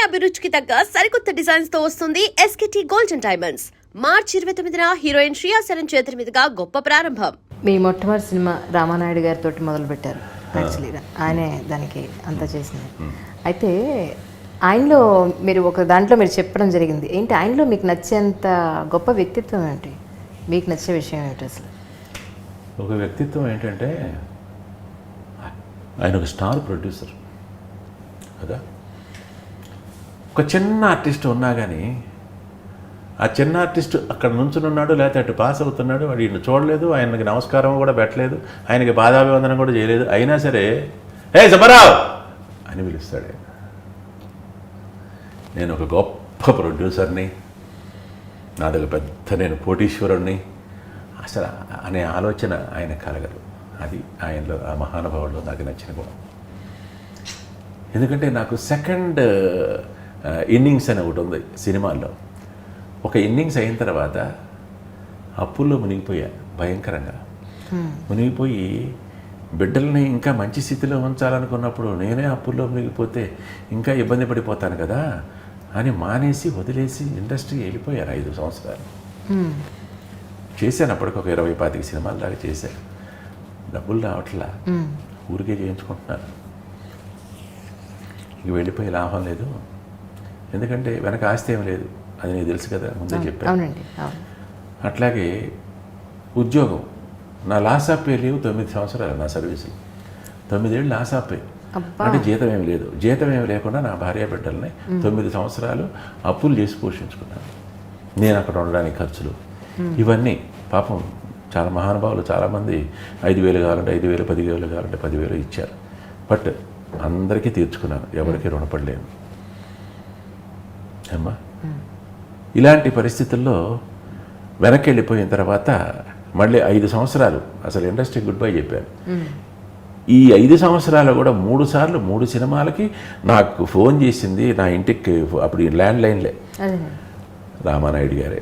అభిరుచికి తగ్గ సరికొత్త డిజైన్స్ తో వస్తుంది ఎస్కేటీ గోల్డెన్ డైమండ్స్. మార్చి 29న హీరోయిన్ శ్రియా సరన్ చేతుల మీదుగా గొప్ప ప్రారంభం. మీ మొట్టమొదటి సినిమా రామానాయుడు గారితో మొదలు పెట్టారు. యాక్చువల్గా ఆయనే దానికి అంతా చేసింది. అయితే ఆయనలో మీరు ఒక దాంట్లో మీరు చెప్పడం జరిగింది ఏంటి, ఆయనలో మీకు నచ్చేంత గొప్ప వ్యక్తిత్వం ఏంటి, మీకు నచ్చే విషయం ఏంటి అసలు? ఒక వ్యక్తిత్వం ఏంటంటే ఆయన ఒక స్టార్ ప్రొడ్యూసర్ కదా. ఒక చిన్న ఆర్టిస్ట్ ఉన్నా కానీ ఆ చిన్న ఆర్టిస్ట్ అక్కడ నుంచుని ఉన్నాడు, లేకపోతే అటు పాస్ అవుతున్నాడు, వాడు ఈయన చూడలేదు, ఆయనకి నమస్కారం కూడా పెట్టలేదు, ఆయనకి పాదాభివందనం కూడా చేయలేదు, అయినా సరే ఏ సుబ్బారావు అని పిలుస్తాడు. నేను ఒక గొప్ప ప్రొడ్యూసర్ని, నాదొక పెద్ద నేను కోటీశ్వరుణ్ణి అసలు అనే ఆలోచన ఆయన కలగదు. అది ఆయనలో, ఆ మహానుభావుల్లో నాకు నచ్చిన గుణం. ఎందుకంటే నాకు సెకండ్ ఇన్నింగ్స్ అని ఒకటి ఉంది సినిమాల్లో. ఒక ఇన్నింగ్స్ అయిన తర్వాత అప్పుల్లో మునిగిపోయా భయంకరంగా. మునిగిపోయి బిడ్డల్ని ఇంకా మంచి స్థితిలో ఉంచాలనుకున్నప్పుడు నేనే అప్పుల్లో మునిగిపోతే ఇంకా ఇబ్బంది పడిపోతాను కదా అని మానేసి వదిలేసి ఇండస్ట్రీ వెళ్ళిపోయాను. 5 సంవత్సరాలు చేశాను. అప్పటికి ఒక 20-25 సినిమాల దాకా చేశాను. డబ్బులు రావట్లా, ఊరికే చేయించుకుంటున్నాను. ఇంక వెళ్ళిపోయి లాభం లేదు, ఎందుకంటే వెనక ఆస్తి ఏమి లేదు, అది నీకు తెలుసు కదా, ముందే చెప్పాను. అట్లాగే ఉద్యోగం, నా లాస్ ఆఫ్ పే లీవ్ 9 సంవత్సరాలు నా సర్వీసులు, 9 ఏళ్ళు లాస్ ఆఫ్ పే. అంటే జీతం ఏమి లేదు, జీతం ఏమి లేకుండా నా భార్య బిడ్డల్ని 9 సంవత్సరాలు అప్పులు చేసి పోషించుకున్నాను. నేను అక్కడ ఉండడానికి ఖర్చులు ఇవన్నీ. పాపం చాలా మహానుభావులు చాలామంది 5,000 కావాలంటే 5,000, 10,000 కావాలంటే 10,000 ఇచ్చారు. బట్ అందరికీ తీర్చుకున్నాను, ఎవరికి రుణపడలేను అమ్మా. ఇలాంటి పరిస్థితుల్లో వెనక్కి వెళ్ళిపోయిన తర్వాత మళ్ళీ 5 సంవత్సరాలు అసలు ఇండస్ట్రీ గుడ్ బై చెప్పాను. ఈ 5 సంవత్సరాలు కూడా 3 సార్లు 3 సినిమాలకి నాకు ఫోన్ చేసింది నా ఇంటికి. అప్పుడు ల్యాండ్ లైన్లే రామానాయుడు గారే,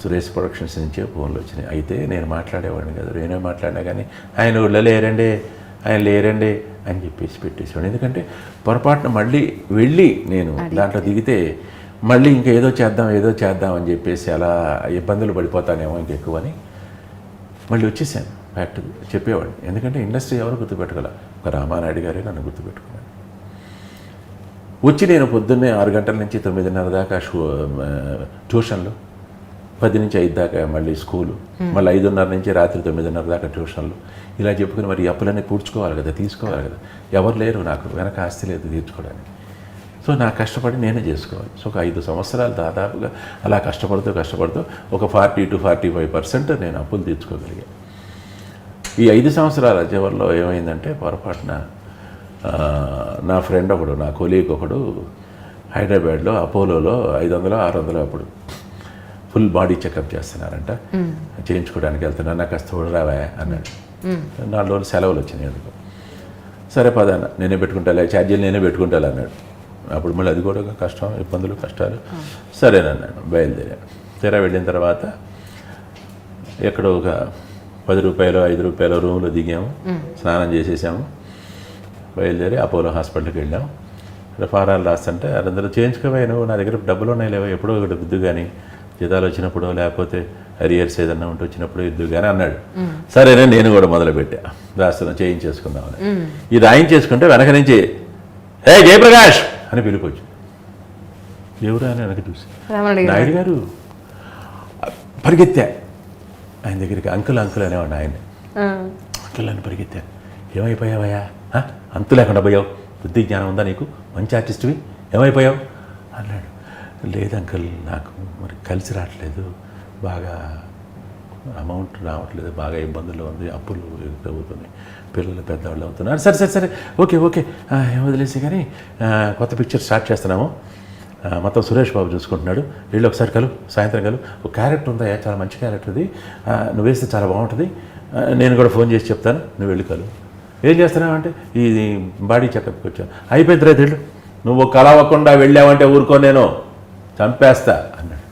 సురేష్ ప్రొడక్షన్స్ నుంచే ఫోన్లు వచ్చినాయి. అయితే నేను మాట్లాడేవాడిని కదా, నేనే మాట్లాడినా కానీ ఆయన ఊళ్ళో లేరండి, ఆయన లేరండి అని చెప్పేసి పెట్టేసేవాడు. ఎందుకంటే పొరపాటున మళ్ళీ వెళ్ళి నేను దాంట్లో దిగితే మళ్ళీ ఇంకా ఏదో చేద్దాం అని చెప్పేసి అలా ఇబ్బందులు పడిపోతానేమో ఇంకెక్కువని మళ్ళీ వచ్చేసాను. ఫ్యాక్ట్ చెప్పేవాడిని. ఎందుకంటే ఇండస్ట్రీ ఎవరు గుర్తుపెట్టుకోలే, ఒక రామానాయుడు గారే నన్ను గుర్తుపెట్టుకున్నాను. వచ్చి నేను పొద్దున్నే 6 గంటల నుంచి 9:30 దాకా ట్యూషన్లు, 10 నుంచి 5 దాకా మళ్ళీ స్కూలు, మళ్ళీ 5:30 నుంచి రాత్రి 9:30 దాకా ట్యూషన్లు. ఇలా చెప్పుకుని మరి అప్పులన్నీ పూడ్చుకోవాలి కదా, తీసుకోవాలి కదా. ఎవరు లేరు నాకు, వెనక ఆస్తి లేదు తీర్చుకోవడానికి. సో నాకు కష్టపడి నేనే చేసుకోవాలి. సో ఒక 5 సంవత్సరాలు దాదాపుగా అలా కష్టపడుతూ ఒక 40-45% నేను అప్పులు తీర్చుకోగలిగాను. ఈ 5 సంవత్సరాల చివరిలో ఏమైందంటే పొరపాటున నా ఫ్రెండ్ ఒకడు, నా కొలీగ్ ఒకడు హైదరాబాద్లో అపోలోలో 500-600 అప్పుడు ఫుల్ బాడీ చెకప్ చేస్తున్నారంట, చేయించుకోవడానికి వెళ్తున్నా, నాకు కాస్త రావా అన్నాడు. 4 రోజులు సెలవులు వచ్చినాయి ఎందుకు. సరే పదాన్న నేనే పెట్టుకుంటా, ఛార్జీలు నేనే పెట్టుకుంటా అన్నాడు. అప్పుడు మళ్ళీ అది కూడా కష్టం, ఇబ్బందులు కష్టాలు. సరేనన్నాను, బయలుదేరాను. తీరా వెళ్ళిన తర్వాత ఎక్కడో ఒక 10 రూపాయలు 5 రూపాయల రూమ్లో దిగాము, స్నానం చేసేసాము, బయలుదేరి అపోలో హాస్పిటల్కి వెళ్ళాము. ఫారాలు రాస్తుంటే అందరూ చేయించుకోవా, నువ్వు నా దగ్గర డబ్బులు ఉన్నాయి లేవో, ఎప్పుడో ఒకటి ఇద్దు కానీ, జీతాలు వచ్చినప్పుడు లేకపోతే అరియర్స్ ఏదన్నా ఉంటే వచ్చినప్పుడు ఇద్దు కానీ అన్నాడు. సరేనే నేను కూడా మొదలుపెట్టా, రాస్తున్నా చేయించేసుకుందామని. ఇది రాయించేసుకుంటే వెనక నుంచి ఏ జయప్రకాష్ అని పిలుపొచ్చు. ఎవరు అని వెనక చూసి నాయుడు గారు. పరిగెత్తా ఆయన దగ్గరికి. అంకుల్ అనేవాడు ఆయన. అంకుల్ అని పరిగెత్తా. ఏమైపోయావయ్యా, అంతు లేకుండా పోయావు, బుద్ధి జ్ఞానం ఉందా నీకు, మంచి ఆర్టిస్ట్వి, ఏమైపోయావు అన్నాడు. లేదు అంకుల్, నాకు మరి కలిసి రావట్లేదు, బాగా అమౌంట్ రావట్లేదు, బాగా ఇబ్బందులు ఉంది, అప్పులు అవుతున్నాయి, పిల్లలు పెద్దవాళ్ళు అవుతున్నారు. సరే ఓకే ఏం వదిలేసి కానీ కొత్త పిక్చర్ స్టార్ట్ చేస్తున్నాము, మొత్తం సురేష్ బాబు చూసుకుంటున్నాడు, వీళ్ళు ఒకసారి సాయంత్రం ఒక క్యారెక్టర్ ఉందా, చాలా మంచి క్యారెక్టర్ అది, నువ్వు వేస్తే చాలా బాగుంటుంది, నేను కూడా ఫోన్ చేసి చెప్తాను, నువ్వు వెళ్ళి ఏం చేస్తున్నావు అంటే ఇది బాడీ చెకప్కి వచ్చాను. అయిపోయింది రైతు వెళ్ళు, నువ్వు కలవకుండా వెళ్ళావంటే ఊరుకో, నేను చంపేస్తా అన్నాడు.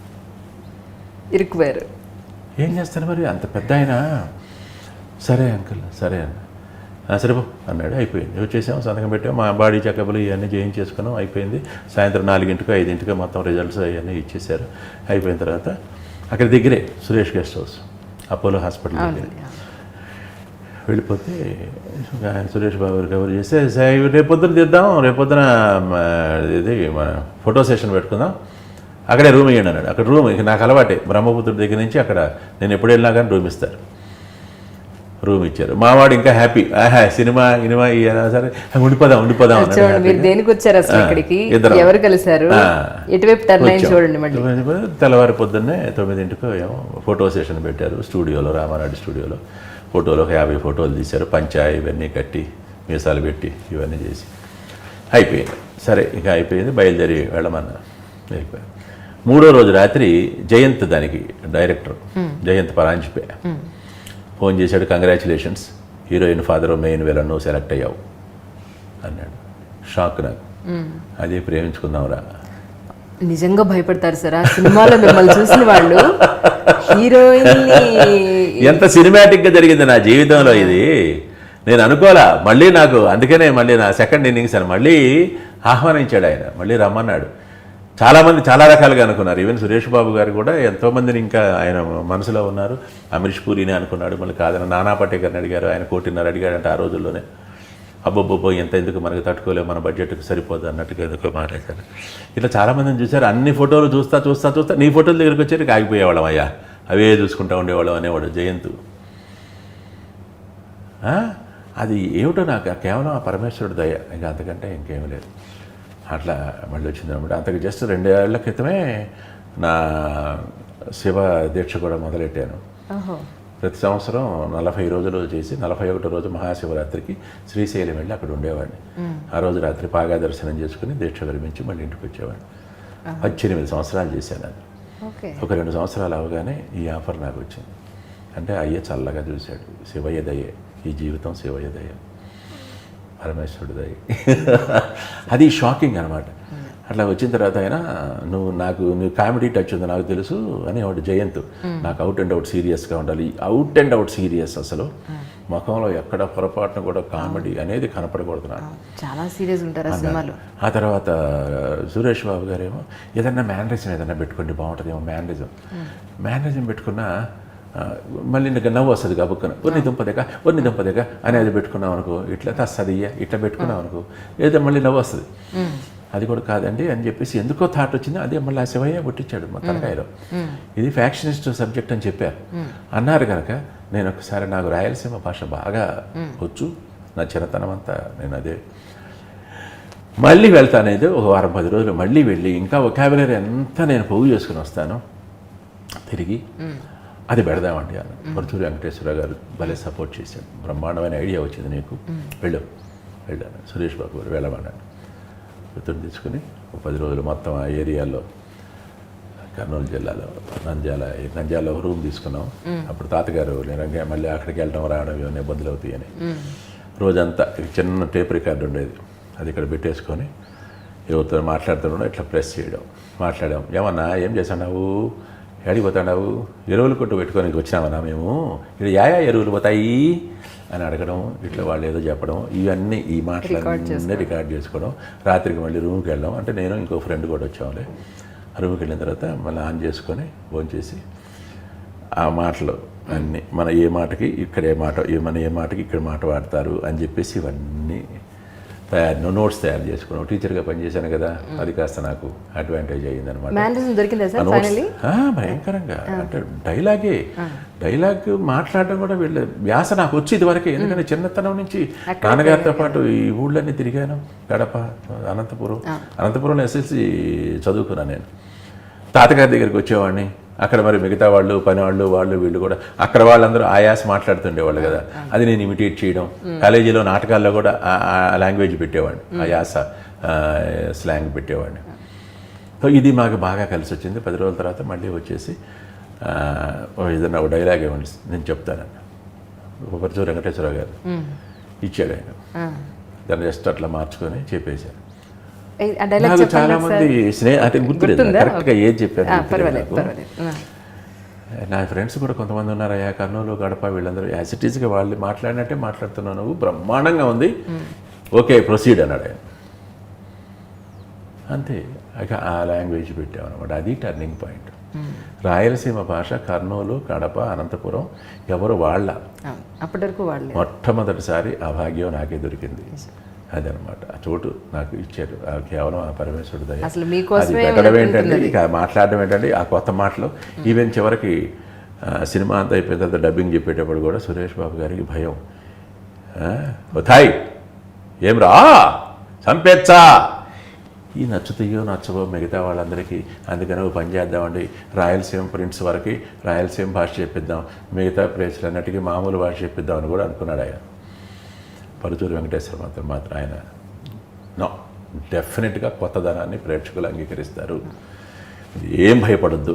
ఇరుక్కుపోయారు. ఏం చేస్తాను మరి, అంత పెద్ద ఆయన. సరే అంకుల్ సరే అన్న. సరేపో అన్నాడు. అయిపోయింది. వచ్చేసాం, సంతకం పెట్టాం, మా బాడీ చెకప్లు ఇవన్నీ చేయించేసుకున్నాం. అయిపోయింది. సాయంత్రం 4కి 5కి మొత్తం రిజల్ట్స్ అవన్నీ ఇచ్చేసారు. అయిపోయిన తర్వాత అక్కడ దగ్గరే Suresh guest house, Apollo hospital దగ్గర వెళ్ళిపోతే ఆయన సురేష్ బాబు గారు కవర్ చేస్తే రేపొద్దున తీద్దాం, రేపొద్దున ఇది మన ఫోటో సెషన్ పెట్టుకుందాం, అక్కడే రూమ్ ఇవ్వండి అన్నాడు. అక్కడ రూమ్ ఇక నాకు అలవాటే, బ్రహ్మపుత్రుడి దగ్గర నుంచి అక్కడ నేను ఎప్పుడు వెళ్ళినా కానీ రూమ్ ఇస్తారు. రూమ్ ఇచ్చారు. మావాడు ఇంకా హ్యాపీ, సినిమా సరే ఉండిపోదాం మీరు దేనికి వచ్చారు అసలు ఇక్కడికి, ఎవరు కలిశారు, ఎటువైపు టర్న్ అయ్యి చూడండి. మళ్ళీ తెల్లవారి పొద్దున్నే 9కి ఏమో ఫోటో సెషన్ పెట్టారు స్టూడియోలో, రామానాయుడు స్టూడియోలో. ఫోటోలో 50 ఫోటోలు తీశారు. పంచాయి ఇవన్నీ కట్టి మీసాలు పెట్టి ఇవన్నీ చేసి అయిపోయింది. సరే ఇక అయిపోయింది, బయలుదేరి వెళ్ళమన్నా. వెళ్ళిపోయాను. 3వ రోజు రాత్రి జయంత్, దానికి డైరెక్టర్ జయంత్ పరాంజిపే ఫోన్ చేశాడు. Congratulations, heroine father main villain నువ్వు సెలెక్ట్ అయ్యావు అన్నాడు. షాక్ నాకు. అదే ప్రేమించుకుందాంరా. నిజంగా భయపడతారు సార్ ఆ సినిమాలో మిమ్మల్ని చూసిన వాళ్ళు. హీరోయిన్ ఎంత సినిమాటిక్గా జరిగింది నా జీవితంలో ఇది. నేను అనుకోలే. మళ్ళీ నాకు అందుకనే మళ్ళీ నా సెకండ్ ఇన్నింగ్స్ అని మళ్ళీ ఆహ్వానించాడు ఆయన, మళ్ళీ రమ్మన్నాడు. చాలామంది చాలా రకాలుగా అనుకున్నారు. ఈవెన్ సురేష్ బాబు గారు కూడా ఎంతోమందిని ఇంకా ఆయన మనసులో ఉన్నారు. అమరీష్ పూరిని అనుకున్నాడు, మళ్ళీ కాదని నానా పటేకర్ని అడిగారు. ఆయన 1.5 కోటి అడిగాడంటే ఆ రోజుల్లోనే. అబ్బబ్బబ్బో ఎంత ఎందుకు మనకు తట్టుకోలేము, మన బడ్జెట్కి సరిపోదు అన్నట్టుగా ఎందుకో మాట్లాడారు. ఇట్లా చాలామందిని చూశారు. అన్ని ఫోటోలు చూస్తా నీ ఫోటోల దగ్గరికి వచ్చేది ఆగిపోయేవాళ్ళం అయ్యా, అవే చూసుకుంటూ ఉండేవాళ్ళం అనేవాడు జయంత్. అది ఏమిటో నాకు కేవలం ఆ పరమేశ్వరుడు దయ, ఇంకా అంతకంటే ఇంకేమీ లేదు. అట్లా మళ్ళీ వచ్చిందనమాట. అంతకు జస్ట్ 2 ఏళ్ల క్రితమే నా శివ దీక్ష కూడా మొదలెట్టాను. ప్రతి సంవత్సరం 40 రోజులు చేసి 41వ రోజు మహాశివరాత్రికి శ్రీశైలం వెళ్ళి అక్కడ ఉండేవాడిని. ఆ రోజు రాత్రి పాగా దర్శనం చేసుకుని దీక్ష విరమించి మళ్ళీ ఇంటికి వచ్చేవాడిని. 18 సంవత్సరాలు చేశాను అది. ఒక 2 సంవత్సరాలు అవగానే ఈ ఆఫర్ నాకు వచ్చింది. అంటే అయ్యే చల్లగా చూశాడు. శివయ్య దయ్యే, ఈ జీవితం శివయ్య దయ్య, పరమేశ్వరుడు దయ్య. అది షాకింగ్ అనమాట. అట్లా వచ్చిన తర్వాత ఆయన నువ్వు కామెడీ టచ్ ఉంది నాకు తెలుసు అని వాడు జయంత్. నాకు అవుట్ అండ్ అవుట్ సీరియస్గా ఉండాలి, అవుట్ అండ్ అవుట్ సీరియస్. అసలు ముఖంలో ఎక్కడ పొరపాటున కూడా కామెడీ అనేది కనపడకూడదు నాకు. చాలా సీరియస్ ఉంటారు ఆ సినిమాలో. ఆ తర్వాత సురేష్ బాబు గారేమో ఏదన్నా మేనరిజం ఏదన్నా పెట్టుకోండి బాగుంటుందేమో, మేనరిజం పెట్టుకున్నా మళ్ళీ నీకు నవ్వు వస్తుంది గబుక్కన, ఒన్ని దుంపదేగా అనేది పెట్టుకున్నాం అనుకో, ఇట్లా తస్తుంది ఇట్లా పెట్టుకున్నాం అనుకో, ఏదో మళ్ళీ నవ్వు వస్తుంది. అది కూడా కాదండి అని చెప్పేసి ఎందుకో థాట్ వచ్చింది. అదే మళ్ళీ ఆ శివయ్య కొట్టించాడు మా తలకాయలో. ఇది ఫ్యాక్షనిస్ట్ సబ్జెక్ట్ అని చెప్పారు అన్నారు కనుక నేను ఒకసారి, నాకు రాయలసీమ భాష బాగా వచ్చు, నా చిన్నతనం అంతా నేను అదే మళ్ళీ వెళ్తానేది. ఒక వారం 10 రోజులు మళ్ళీ వెళ్ళి ఇంకా వొకాబులరీ అంతా నేను పోగు చేసుకుని వస్తాను తిరిగి. అది పెడదామండి అన్న. పరుచూరి వెంకటేశ్వర గారు భలే సపోర్ట్ చేశాడు. బ్రహ్మాండమైన ఐడియా వచ్చింది నీకు, వెళ్ళాను. సురేష్ బాబు గారు వెళ్ళమన్నాడు. గుర్తుని తీసుకుని 10 రోజులు మొత్తం ఆ ఏరియాలో, కర్నూలు జిల్లాలో నంద్యాలలో రూమ్ తీసుకున్నాం. అప్పుడు తాతగారు నిరంగా మళ్ళీ అక్కడికి వెళ్ళడం రావడం ఇవన్నీ ఇబ్బందులు అవుతాయని రోజంతా చిన్న టేప్ రికార్డు ఉండేది, అది ఇక్కడ పెట్టేసుకొని ఎవరితో మాట్లాడుతున్నాడో ఇట్లా ప్రెస్ చేయడం. మాట్లాడాం, ఏమన్నా ఏం చేసావు, ఎడికి పోతాడావు, ఎరువులు కొట్టు పెట్టుకొని వచ్చినామన్నా మేము, ఇక్కడ ఎరువులు పోతాయి అని అడగడం, ఇట్లా వాళ్ళు ఏదో చెప్పడం, ఇవన్నీ ఈ మాటలన్నీ రికార్డ్ చేసుకోవడం. రాత్రికి మళ్ళీ రూమ్కి వెళ్ళడం. అంటే నేను ఇంకో ఫ్రెండ్ కూడా వచ్చాములే. రూమ్కి వెళ్ళిన తర్వాత మళ్ళీ ఆన్ చేసుకొని భోంచేసి ఆ మాటలు అన్నీ మన ఏ మాటకి ఇక్కడ ఏ మాటకి ఇక్కడ మాట వాడతారు అని చెప్పేసి ఇవన్నీ నోట్స్ తయారు చేసుకున్నాం. టీచర్గా పనిచేశాను కదా, అది కాస్త నాకు అడ్వాంటేజ్ అయ్యింది అనమాట. భయంకరంగా అంటే డైలాగ్ మాట్లాడడం కూడా వీళ్ళ వ్యాస నాకు వచ్చి ఇదివరకే. ఎందుకంటే చిన్నతనం నుంచి నాన్నగారితో పాటు ఈ ఊళ్ళన్నీ తిరిగాను. గడప, అనంతపురంలో ఎస్ఎల్సి చదువుకున్నాను నేను. తాతగారి దగ్గరికి వచ్చేవాడిని. అక్కడ మరి మిగతా వాళ్ళు పని వాళ్ళు వీళ్ళు కూడా అక్కడ వాళ్ళందరూ ఆయాస మాట్లాడుతుండేవాళ్ళు కదా, అది నేను ఇమిటేట్ చేయడం. కాలేజీలో నాటకాల్లో కూడా ఆ లాంగ్వేజ్ పెట్టేవాడిని, ఆ యాస స్లాంగ్ పెట్టేవాడిని. సో ఇది మాకు బాగా కలిసి వచ్చింది. 10 రోజుల తర్వాత మళ్ళీ వచ్చేసి ఏదన్నా ఒక డైలాగ్ ఇవ్వండి నేను చెప్తానన్న. పరుచూరి వెంకటేశ్వర గారు ఇచ్చాడు ఆయన. దాన్ని జస్ట్ అట్లా మార్చుకొని చెప్పేశారు. నాకు చాలా మంది అంటే గుర్తులేదు కరెక్ట్గా ఏది చెప్పారు. నా ఫ్రెండ్స్ కూడా కొంతమంది ఉన్నారయ్యా, కర్నూలు, గడప, వీళ్ళందరూ యాజ్ ఇట్ ఈస్గా వాళ్ళు మాట్లాడినట్టే మాట్లాడుతున్నావు, నువ్వు బ్రహ్మాండంగా ఉంది, ఓకే ప్రొసీడ్ అన్నాడు ఆయన. అంతే, ఇక ఆ లాంగ్వేజ్ పెట్టామన్నమాట. అది టర్నింగ్ పాయింట్. రాయలసీమ భాష కర్నూలు, కడప, అనంతపురం ఎవరు వాళ్ళ అప్పటి వరకు వాళ్ళు మొట్టమొదటిసారి ఆ భాగ్యం నాకే దొరికింది. అదనమాట ఆ చోటు నాకు ఇచ్చారు, కేవలం ఆ పరమేశ్వరుడు దయ. అసలు అది మీకోసమే పెట్టడం ఏంటంటే, ఇక మాట్లాడడం ఏంటంటే ఆ కొత్త మాటలు. ఈవెన్ చివరికి సినిమా అంతా అయిపోయిన తర్వాత డబ్బింగ్ చెప్పేటప్పుడు కూడా సురేష్ బాబు గారికి భయం. థాయ్ ఏం రా చంపేచ్చా, ఈ నచ్చుతాయో నచ్చవో మిగతా వాళ్ళందరికీ, అందుకని ఒక పని చేద్దామండి, రాయలసీమ ప్రింట్స్ వరకు రాయలసీమ భాష చెప్పిద్దాం, మిగతా ప్లేస్లన్నిటికీ మామూలు భాష చెప్పిద్దాం అని కూడా అనుకున్నాడు ఆయన. పరుచూరి వెంకటేశ్వర మాత్రం ఆయన నో, డెఫినెట్గా కొత్తదనాన్ని ప్రేక్షకులు అంగీకరిస్తారు, ఏం భయపడద్దు,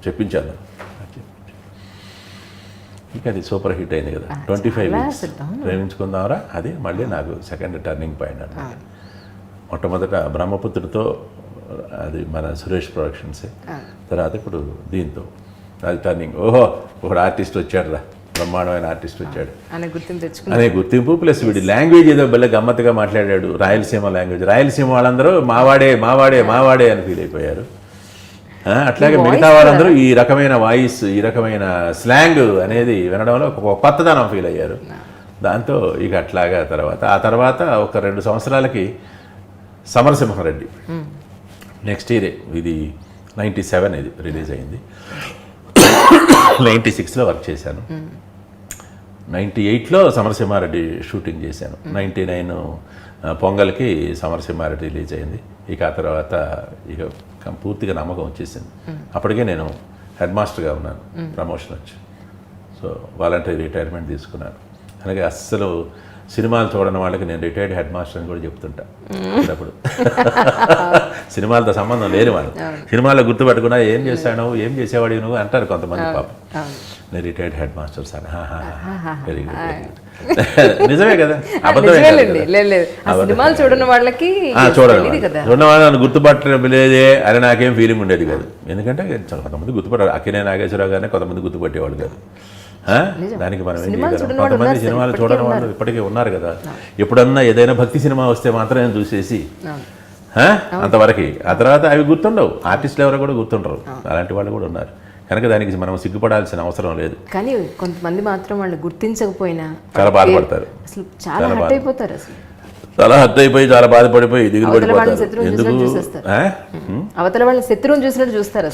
చెప్పించాను. ఇక అది సూపర్ హిట్ అయింది కదా, 25 వీక్స్ ప్రేమించుకుందాంరా. అది మళ్ళీ నాకు సెకండ్ టర్నింగ్ పాయింట్ అన్నమాట. మొట్టమొదట బ్రహ్మపుత్రుడితో, అది మన సురేష్ ప్రొడక్షన్సే. తర్వాత ఇప్పుడు దీంతో అది టర్నింగ్. ఓహో, ఒకడు ఆర్టిస్ట్ వచ్చాడు రా, బ్రహ్మాండమైన ఆర్టిస్ట్ వచ్చాడు అనే గుర్తింపు, ప్లస్ వీడి లాంగ్వేజ్ ఏదో భలే గమ్మత్తుగా మాట్లాడాడు, రాయలసీమ లాంగ్వేజ్. రాయలసీమ వాళ్ళందరూ మావాడే మావాడే మావాడే అని ఫీల్ అయిపోయారు. అట్లాగే మిగతా వాళ్ళందరూ ఈ రకమైన వాయిస్, ఈ రకమైన స్లాంగ్ అనేది వినడంలో ఒక కొత్తదనం ఫీల్ అయ్యారు. దాంతో ఇక అట్లాగా ఆ తర్వాత ఒక 2 సంవత్సరాలకి సమరసింహారెడ్డి, నెక్స్ట్ ఇయరే, ఇది 97 ఇది రిలీజ్ అయింది. 96లో వర్క్ చేశాను. 98లో సమరసింహారెడ్డి షూటింగ్ చేశాను. 99 పొంగల్కి సమరసింహారెడ్డి రిలీజ్ అయింది. ఇక ఆ తర్వాత ఇక పూర్తిగా నమ్మకం వచ్చేసింది. అప్పటికే నేను హెడ్ మాస్టర్గా ఉన్నాను, ప్రమోషన్ వచ్చి. సో వాలంటరీ రిటైర్మెంట్ తీసుకున్నాను. అలాగే అస్సలు సినిమాలు చూడని వాళ్ళకి నేను రిటైర్డ్ హెడ్ మాస్టర్ అని కూడా చెప్తుంటా అప్పుడు. సినిమాలతో సంబంధం లేని వాళ్ళు సినిమాలో గుర్తుపెట్టుకున్నా, ఏం చేశాను, ఏం చేసేవాడు నువ్వు అంటారు కొంతమంది. పాపం నేను retired head master sir. Very good. నిజమే కదా, అబద్ధమే సినిమాలు చూడని వాళ్ళకి చూడని వాళ్ళు నన్ను గుర్తుపట్టడం లేదే అని నాకేం ఫీలింగ్ ఉండేది కాదు. ఎందుకంటే కొంతమంది గుర్తుపట్టారు, అక్కినే నాగేశ్వరరావు గారిని కొంతమంది గుర్తుపట్టేవాళ్ళు కాదు. దానికి మనం ఏం చేయగలం? కొంతమంది సినిమాలు చూడని వాళ్ళు ఇప్పటికీ ఉన్నారు కదా. ఎప్పుడన్నా ఏదైనా భక్తి సినిమా వస్తే మాత్రం చూసేసి అంతవరకు, ఆ తర్వాత అవి గుర్తుండవు. ఆర్టిస్టులు ఎవరో కూడా గుర్తుండరు, అలాంటి వాళ్ళు కూడా ఉన్నారు. కనుక దానికి మనం సిగ్గుపడాల్సిన అవసరం లేదు. కానీ కొంతమంది మాత్రం వాళ్ళు గుర్తించకపోయినా చాలా బాధపడతారు, అసలు చాలా హర్ట్ అయిపోతారు. అసలు చాలా హర్ట్ అయిపోయి, చాలా బాధపడిపోయి దిగులు పడిపోతారు. ఎందుకు? అవతల వాళ్ళని శత్రువుని చూసినట్టు చూస్తారు.